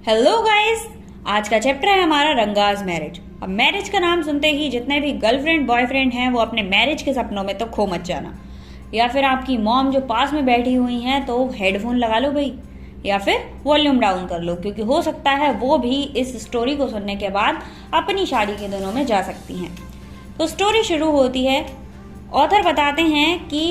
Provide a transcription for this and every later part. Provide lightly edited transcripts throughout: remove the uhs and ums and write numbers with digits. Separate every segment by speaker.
Speaker 1: Hello guys. आज का chapter है हमारा रंगाज मैरिज। अब मैरिज का नाम सुनते ही जितने भी गर्लफ्रेंड बॉयफ्रेंड हैं वो अपने मैरिज के सपनों में तो खो मत जाना। या फिर आपकी मॉम जो पास में बैठी हुई हैं तो हेडफोन लगा लो भाई, या फिर वॉल्यूम डाउन कर लो, क्योंकि हो सकता है वो भी इस स्टोरी को सुनने के बाद अपनी शादी के दिनों में जा सकती हैं। तो स्टोरी शुरू होती है। ऑथर बताते हैं कि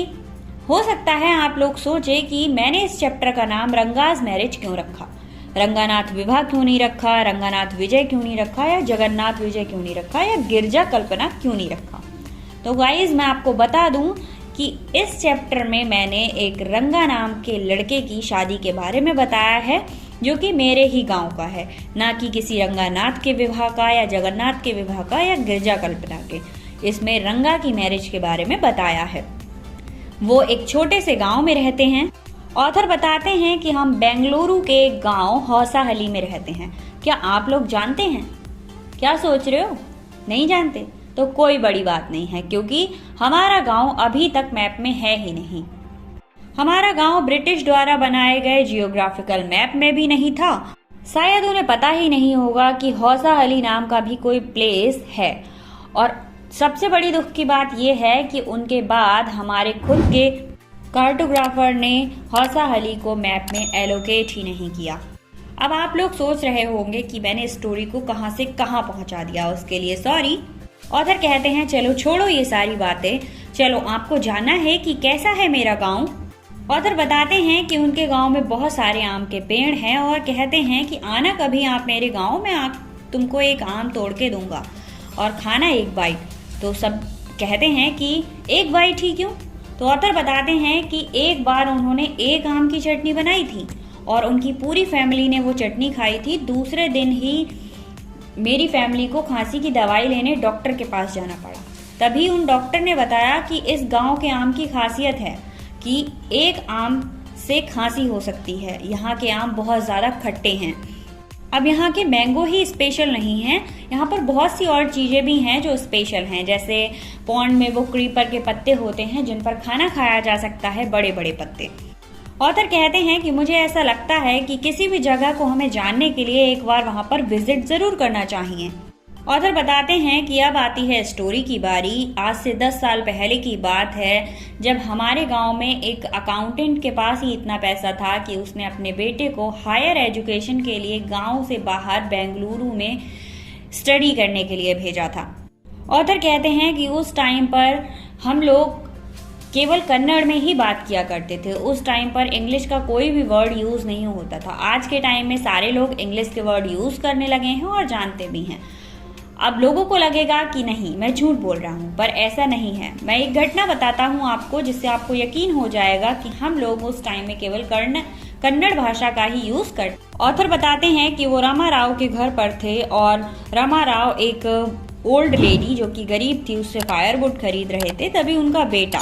Speaker 1: हो सकता है आप लोग सोचे कि मैंने इस चैप्टर का नाम रंगाज मैरिज क्यों रखा, रंगानाथ विवाह क्यों नहीं रखा, रंगानाथ विजय क्यों नहीं रखा, या जगन्नाथ विजय क्यों नहीं रखा, या गिरजा कल्पना क्यों नहीं रखा। तो गाइज मैं आपको बता दूं कि इस चैप्टर में मैंने एक रंगा नाम के लड़के की शादी के बारे में बताया है जो कि मेरे ही गांव का है, ना कि किसी रंगानाथ के विवाह का या जगन्नाथ के विवाह का या गिरजा कल्पना के। इसमें रंगा की मैरिज के बारे में बताया है। वो एक छोटे से गांव में रहते हैं। ऑथर बताते हैं कि हम बेंगलुरु के गांव हौसाहली में रहते हैं। क्या आप लोग जानते हैं? क्या सोच रहे हो? नहीं जानते? तो कोई बड़ी बात नहीं है, क्योंकि हमारा गांव अभी तक मैप में है ही नहीं। हमारा गांव ब्रिटिश द्वारा बनाए गए जियोग्राफिकल मैप में भी नहीं था। शायद उन्हें पता ही नहीं होगा कि हौसाहली नाम का भी कोई प्लेस है। और सबसे बड़ी दुख की बात यह है कि उनके बाद हमारे खुद के कार्टोग्राफर ने हौसाहली को मैप में एलोकेट ही नहीं किया। अब आप लोग सोच रहे होंगे कि मैंने स्टोरी को कहां से कहां पहुंचा दिया, उसके लिए सॉरी। ऑथर कहते हैं चलो छोड़ो ये सारी बातें, चलो आपको जानना है कि कैसा है मेरा गांव। ऑथर बताते हैं कि उनके गांव में बहुत सारे आम के पेड़ हैं और कहते हैं कि आना कभी आप मेरे गांव में, तुमको एक आम तोड़ के दूंगा और खाना एक बाइट। तो सब कहते हैं कि एक बाइट ही क्यों? तो ऑथर बताते हैं कि एक बार उन्होंने एक आम की चटनी बनाई थी और उनकी पूरी फैमिली ने वो चटनी खाई थी। दूसरे दिन ही मेरी फैमिली को खांसी की दवाई लेने डॉक्टर के पास जाना पड़ा। तभी उन डॉक्टर ने बताया कि इस गांव के आम की खासियत है कि एक आम से खांसी हो सकती है। यहाँ के आम बहुत ज़्यादा खट्टे हैं। अब यहाँ के मैंगो ही स्पेशल नहीं हैं, यहाँ पर बहुत सी और चीज़ें भी हैं जो स्पेशल हैं। जैसे पॉन्ड में वो क्रीपर के पत्ते होते हैं जिन पर खाना खाया जा सकता है, बड़े बड़े पत्ते। ऑथर कहते हैं कि मुझे ऐसा लगता है कि किसी भी जगह को हमें जानने के लिए एक बार वहाँ पर विजिट ज़रूर करना चाहिए। ऑथर बताते हैं कि अब आती है स्टोरी की बारी। आज से 10 साल पहले की बात है, जब हमारे गांव में एक अकाउंटेंट के पास ही इतना पैसा था कि उसने अपने बेटे को हायर एजुकेशन के लिए गांव से बाहर बेंगलुरु में स्टडी करने के लिए भेजा था। ऑथर कहते हैं कि उस टाइम पर हम लोग केवल कन्नड़ में ही बात किया करते थे। उस टाइम पर इंग्लिश का कोई भी वर्ड यूज़ नहीं होता था। आज के टाइम में सारे लोग इंग्लिश के वर्ड यूज़ करने लगे हैं और जानते भी हैं। अब लोगों को लगेगा कि नहीं मैं झूठ बोल रहा हूँ, पर ऐसा नहीं है। मैं एक घटना बताता हूँ आपको, जिससे आपको यकीन हो जाएगा कि हम लोग उस टाइम में केवल कन्नड़ भाषा का ही यूज करते। ऑथर बताते हैं कि वो रामा राव के घर पर थे और रामा राव एक ओल्ड लेडी जो कि गरीब थी उससे फायरवुड खरीद रहे थे। तभी उनका बेटा,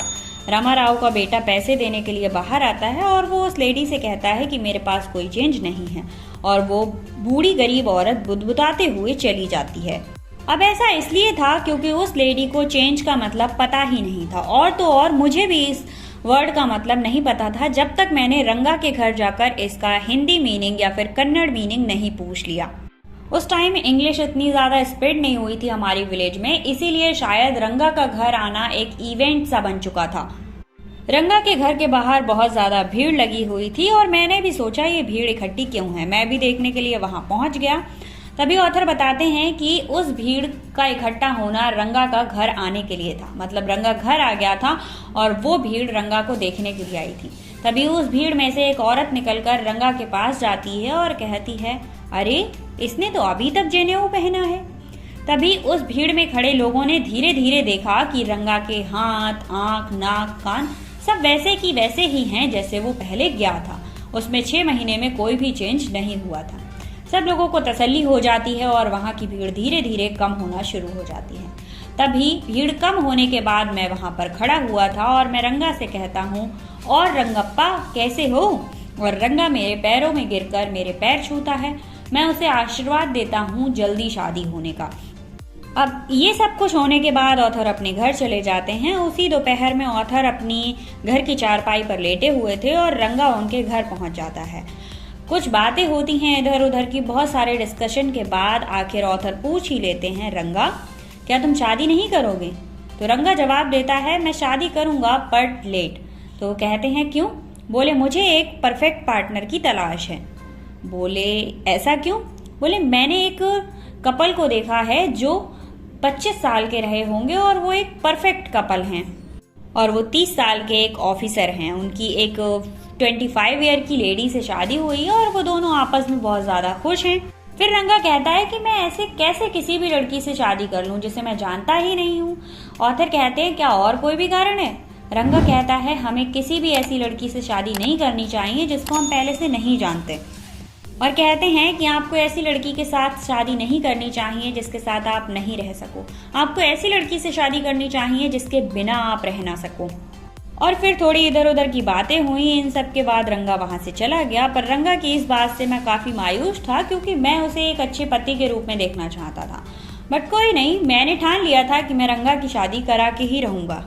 Speaker 1: रामा राव का बेटा, पैसे देने के लिए बाहर आता है और वो उस लेडी से कहता है कि मेरे पास कोई चेंज नहीं है, और वो बूढ़ी गरीब औरत बुदबुदाते हुए चली जाती है। अब ऐसा इसलिए था क्योंकि उस लेडी को चेंज का मतलब पता ही नहीं था, और तो और मुझे भी इस वर्ड का मतलब नहीं पता था जब तक मैंने रंगा के घर जाकर इसका हिंदी मीनिंग या फिर कन्नड़ मीनिंग नहीं पूछ लिया। उस टाइम इंग्लिश इतनी ज्यादा स्प्रेड नहीं हुई थी हमारी विलेज में, इसीलिए शायद रंगा का घर आना एक इवेंट सा बन चुका था। रंगा के घर के बाहर बहुत ज्यादा भीड़ लगी हुई थी और मैंने भी सोचा ये भीड़ इकट्ठी क्यों है, मैं भी देखने के लिए वहां पहुंच गया। तभी ऑथर बताते हैं कि उस भीड़ का इकट्ठा होना रंगा का घर आने के लिए था। मतलब रंगा घर आ गया था और वो भीड़ रंगा को देखने के लिए आई थी। तभी उस भीड़ में से एक औरत निकलकर रंगा के पास जाती है और कहती है, अरे इसने तो अभी तक जनेऊ पहना है। तभी उस भीड़ में खड़े लोगों ने धीरे धीरे देखा कि रंगा के हाथ, आंख, नाक, कान सब वैसे की वैसे ही हैं जैसे वो पहले गया था। उसमें 6 महीने में कोई भी चेंज नहीं हुआ था। सब लोगों को तसल्ली हो जाती है और वहाँ की भीड़ धीरे धीरे कम होना शुरू हो जाती है। तभी भीड़ कम होने के बाद मैं वहाँ पर खड़ा हुआ था और मैं रंगा से कहता हूँ, और रंगप्पा कैसे हो? और रंगा मेरे पैरों में गिरकर मेरे पैर छूता है। मैं उसे आशीर्वाद देता हूँ जल्दी शादी होने का। अब ये सब कुछ होने के बाद ऑथर अपने घर चले जाते हैं। उसी दोपहर में ऑथर अपनी घर की चारपाई पर लेटे हुए थे और रंगा उनके घर पहुंच जाता है। कुछ बातें होती हैं इधर उधर की, बहुत सारे डिस्कशन के बाद आखिर ऑथर पूछ ही लेते हैं, रंगा क्या तुम शादी नहीं करोगे? तो रंगा जवाब देता है, मैं शादी करूंगा बट लेट। तो वो कहते हैं क्यों? बोले मुझे एक परफेक्ट पार्टनर की तलाश है। बोले ऐसा क्यों? बोले मैंने एक कपल को देखा है जो 25 साल के रहे होंगे और वो एक परफेक्ट कपल हैं, और वो 30 साल के एक ऑफिसर हैं। उनकी एक 25 ईयर की लेडी से शादी हुई है और वो दोनों आपस में बहुत ज्यादा खुश हैं। फिर रंगा कहता है कि मैं ऐसे कैसे किसी भी लड़की से शादी कर लूं जिसे मैं जानता ही नहीं हूं। ऑथर कहते हैं क्या और कोई भी कारण है? रंगा कहता है हमें किसी भी ऐसी लड़की से शादी नहीं करनी चाहिए जिसको हम पहले से नहीं जानते, और कहते हैं कि आपको ऐसी लड़की के साथ शादी नहीं करनी चाहिए जिसके साथ आप नहीं रह सको। आपको ऐसी लड़की से शादी करनी चाहिए जिसके बिना आप रह ना सको। और फिर थोड़ी इधर उधर की बातें हुई। इन सब के बाद रंगा वहां से चला गया। पर रंगा की इस बात से मैं काफी मायूस था, क्योंकि मैं उसे एक अच्छे पति के रूप में देखना चाहता था। बट कोई नहीं, मैंने ठान लिया था कि मैं रंगा की शादी करा के ही रहूंगा।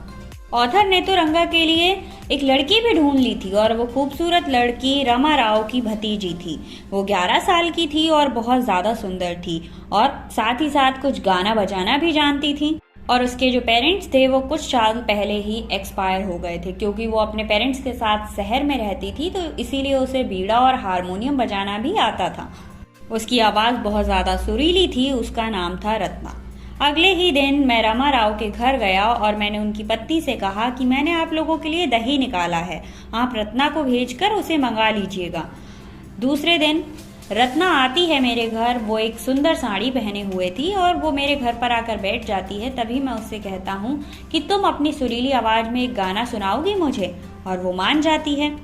Speaker 1: ऑथर ने तो रंगा के लिए एक लड़की भी ढूंढ ली थी, और वो खूबसूरत लड़की रमा राव की भतीजी थी। वो 11 साल की थी और बहुत ज्यादा सुंदर थी, और साथ ही साथ कुछ गाना बजाना भी जानती थी। और उसके जो पेरेंट्स थे वो कुछ साल पहले ही एक्सपायर हो गए थे, क्योंकि वो अपने पेरेंट्स के साथ शहर में रहती थी, तो इसीलिए उसे बीड़ा और हारमोनियम बजाना भी आता था। उसकी आवाज बहुत ज्यादा सुरीली थी। उसका नाम था रत्ना। अगले ही दिन मैं रमा राव के घर गया और मैंने उनकी पत्नी से कहा कि मैंने आप लोगों के लिए दही निकाला है, आप रत्ना को भेजकर उसे मंगा लीजिएगा। दूसरे दिन रत्ना आती है मेरे घर। वो एक सुंदर साड़ी पहने हुए थी और वो मेरे घर पर आकर बैठ जाती है। तभी मैं उससे कहता हूँ कि तुम अपनी सुरीली आवाज में एक गाना सुनाओगी मुझे, और वो मान जाती है।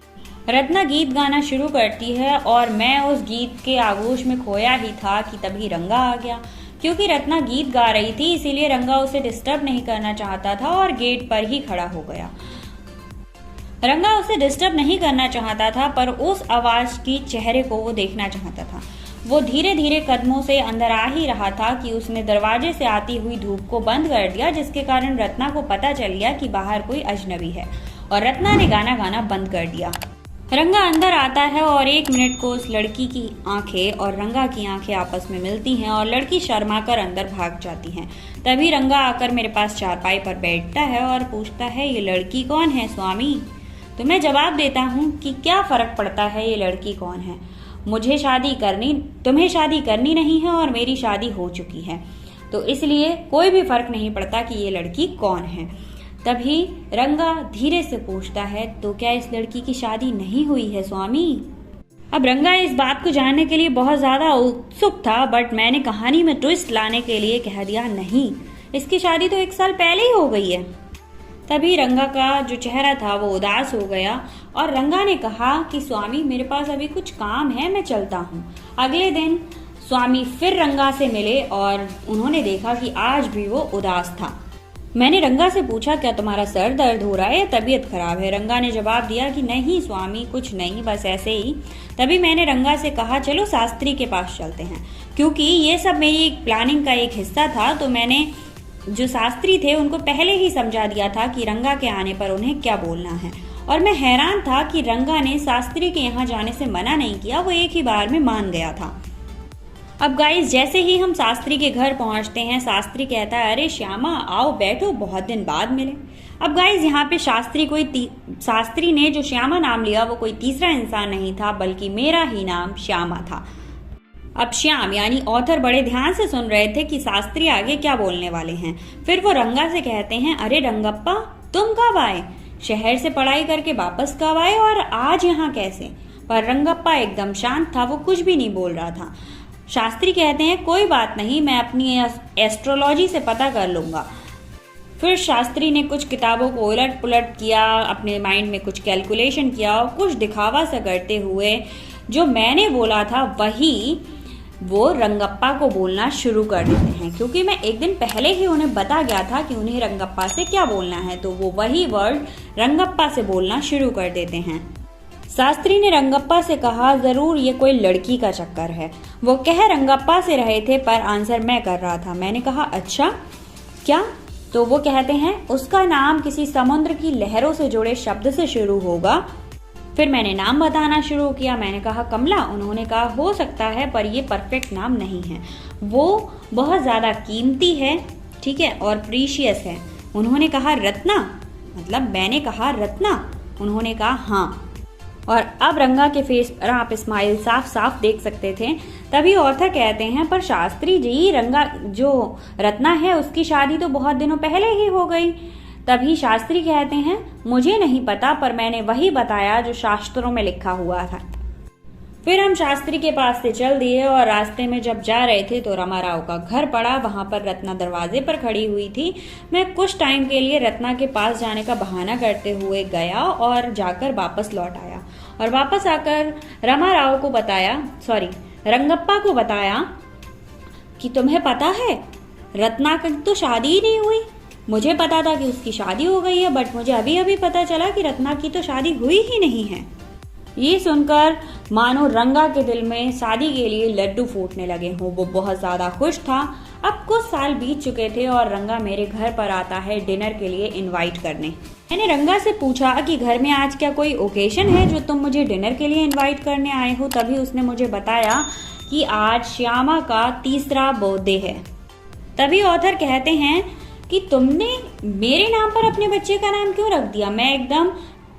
Speaker 1: रत्ना गीत गाना शुरू करती है और मैं उस गीत के आगोश में खोया ही था कि तभी रंगा आ गया। क्योंकि रत्ना गीत गा रही थी, इसीलिए रंगा उसे डिस्टर्ब नहीं करना चाहता था और गेट पर ही खड़ा हो गया। रंगा उसे डिस्टर्ब नहीं करना चाहता था, पर उस आवाज की चेहरे को वो देखना चाहता था। वो धीरे धीरे कदमों से अंदर आ ही रहा था कि उसने दरवाजे से आती हुई धूप को बंद कर दिया, जिसके कारण रत्ना को पता चल गया कि बाहर कोई अजनबी है, और रत्ना ने गाना गाना बंद कर दिया। रंगा अंदर आता है और 1 मिनट को उस लड़की की आंखें और रंगा की आंखें आपस में मिलती हैं और लड़की शर्माकर अंदर भाग जाती है। तभी रंगा आकर मेरे पास चारपाई पर बैठता है और पूछता है, ये लड़की कौन है स्वामी? तो मैं जवाब देता हूँ कि क्या फर्क पड़ता है ये लड़की कौन है, मुझे शादी करनी, तुम्हें शादी करनी नहीं है और मेरी शादी हो चुकी है, तो इसलिए कोई भी फर्क नहीं पड़ता कि ये लड़की कौन है। तभी रंगा धीरे से पूछता है, तो क्या इस लड़की की शादी नहीं हुई है स्वामी? अब रंगा इस बात को जानने के लिए बहुत ज्यादा उत्सुक था, बट मैंने कहानी में ट्विस्ट लाने के लिए कह दिया, नहीं, इसकी शादी तो 1 साल पहले ही हो गई है। तभी रंगा का जो चेहरा था वो उदास हो गया और रंगा ने कहा कि स्वामी मेरे पास अभी कुछ काम है, मैं चलता हूँ। अगले दिन स्वामी फिर रंगा से मिले और उन्होंने देखा कि आज भी वो उदास था। मैंने रंगा से पूछा, क्या तुम्हारा सर दर्द हो रहा है या तबीयत खराब है? रंगा ने जवाब दिया कि नहीं स्वामी, कुछ नहीं, बस ऐसे ही। तभी मैंने रंगा से कहा, चलो शास्त्री के पास चलते हैं, क्योंकि ये सब मेरी प्लानिंग का एक हिस्सा था। तो मैंने जो शास्त्री थे उनको पहले ही समझा दिया था कि रंगा के आने पर उन्हें क्या बोलना है, और मैं हैरान था कि रंगा ने शास्त्री के यहाँ जाने से मना नहीं किया, वो एक ही बार में मान गया था। अब गाइस, जैसे ही हम शास्त्री के घर पहुंचते हैं, शास्त्री कहता है, अरे श्यामा आओ बैठो, बहुत दिन बाद मिले। अब गाइस, यहाँ पे शास्त्री ने जो श्यामा नाम लिया वो कोई तीसरा इंसान नहीं था, बल्कि मेरा ही नाम श्यामा था। अब श्याम यानी ऑथर बड़े ध्यान से सुन रहे थे कि शास्त्री आगे क्या बोलने वाले हैं। फिर वो रंगा से कहते हैं, अरे रंगप्पा तुम कब आए? शहर से पढ़ाई करके वापस कब आए और आज यहाँ कैसे? पर रंगप्पा एकदम शांत था, वो कुछ भी नहीं बोल रहा था। शास्त्री कहते हैं, कोई बात नहीं, मैं अपनी एस्ट्रोलॉजी से पता कर लूंगा। फिर शास्त्री ने कुछ किताबों को उलट पुलट किया, अपने माइंड में कुछ कैलकुलेशन किया और कुछ दिखावा सा करते हुए जो मैंने बोला था वही वो रंगप्पा को बोलना शुरू कर देते हैं, क्योंकि मैं एक दिन पहले ही उन्हें बता गया था कि उन्हें रंगप्पा से क्या बोलना है, तो वो वही वर्ड रंगप्पा से बोलना शुरू कर देते हैं। शास्त्री ने रंगप्पा से कहा, जरूर ये कोई लड़की का चक्कर है। वो कह रंगप्पा से रहे थे, पर आंसर मैं कर रहा था। मैंने कहा, अच्छा क्या? तो वो कहते हैं, उसका नाम किसी समुद्र की लहरों से जुड़े शब्द से शुरू होगा। फिर मैंने नाम बताना शुरू किया। मैंने कहा कमला। उन्होंने कहा हो सकता है पर ये परफेक्ट नाम नहीं है, वो बहुत ज़्यादा कीमती है, ठीक है, और प्रीशियस है। उन्होंने कहा रत्ना, मतलब मैंने कहा रत्ना। उन्होंने कहा हाँ। और अब रंगा के फेस पर आप स्माइल साफ साफ देख सकते थे। तभी ऑथर कहते हैं पर शास्त्री जी, रंगा जो रत्ना है उसकी शादी तो बहुत दिनों पहले ही हो गई। तभी शास्त्री कहते हैं मुझे नहीं पता, पर मैंने वही बताया जो शास्त्रों में लिखा हुआ था। फिर हम शास्त्री के पास से चल दिए और रास्ते में जब जा रहे थे तो रमाराव का घर पड़ा। वहां पर रत्ना दरवाजे पर खड़ी हुई थी। मैं कुछ टाइम के लिए रत्ना के पास जाने का बहाना करते हुए गया और जाकर वापस लौट आया और वापस आकर रमाराव को बताया, रंगप्पा को बताया कि तुम्हें पता है रत्ना की तो शादी ही नहीं हुई। मुझे पता था कि उसकी शादी हो गई है, बट मुझे अभी अभी पता चला कि रत्ना की तो शादी हुई ही नहीं है। ये सुनकर मानो रंगा के दिल में शादी के लिए लड्डू फूटने लगे हों। वो बहुत ज्यादा खुश था। अब कुछ साल बीत चुके थे और रंगा मेरे घर पर आता है डिनर के लिए इनवाइट करने। मैंने रंगा से पूछा कि घर में आज क्या कोई ओकेशन है जो तुम मुझे डिनर के लिए इनवाइट करने आए हो। तभी उसने मुझे बताया कि आज श्यामा का 3रा बर्थडे है। तभी ऑथर कहते हैं कि तुमने मेरे नाम पर अपने बच्चे का नाम क्यों रख दिया? मैं एकदम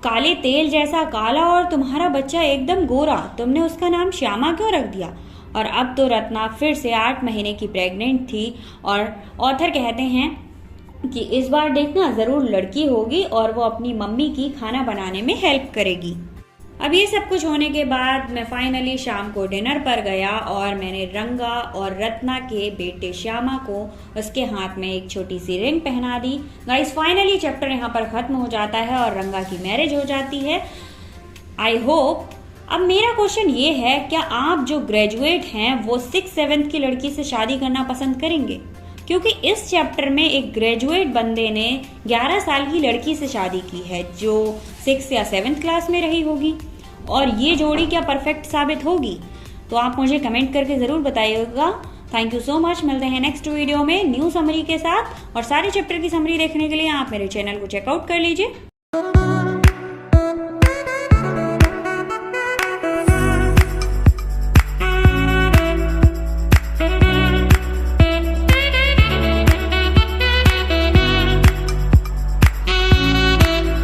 Speaker 1: काले तेल जैसा काला और तुम्हारा बच्चा एकदम गोरा, तुमने उसका नाम श्यामा क्यों रख दिया? और अब तो रत्ना फिर से 8 महीने की प्रेग्नेंट थी और ऑथर कहते हैं कि इस बार देखना जरूर लड़की होगी और वो अपनी मम्मी की खाना बनाने में हेल्प करेगी। अब ये सब कुछ होने के बाद मैं फाइनली शाम को डिनर पर गया और मैंने रंगा और रत्ना के बेटे श्यामा को उसके हाथ में एक छोटी सी रिंग पहना दी। गाइस फाइनली चैप्टर यहाँ पर खत्म हो जाता है और रंगा की मैरिज हो जाती है। I hope. अब मेरा क्वेश्चन ये है, क्या आप जो ग्रेजुएट हैं वो 6th-7th की लड़की से शादी करना पसंद करेंगे? क्योंकि इस चैप्टर में एक ग्रेजुएट बंदे ने 11 साल की लड़की से शादी की है जो 6th या 7th क्लास में रही होगी। और ये जोड़ी क्या परफेक्ट साबित होगी? तो आप मुझे कमेंट करके ज़रूर बताइएगा। Thank you so much. मिलते हैं नेक्स्ट वीडियो में न्यू समरी के साथ। और सारे चैप्टर की समरी देखने के लिए आप मेरे चैनल को चेकआउट कर लीजिए।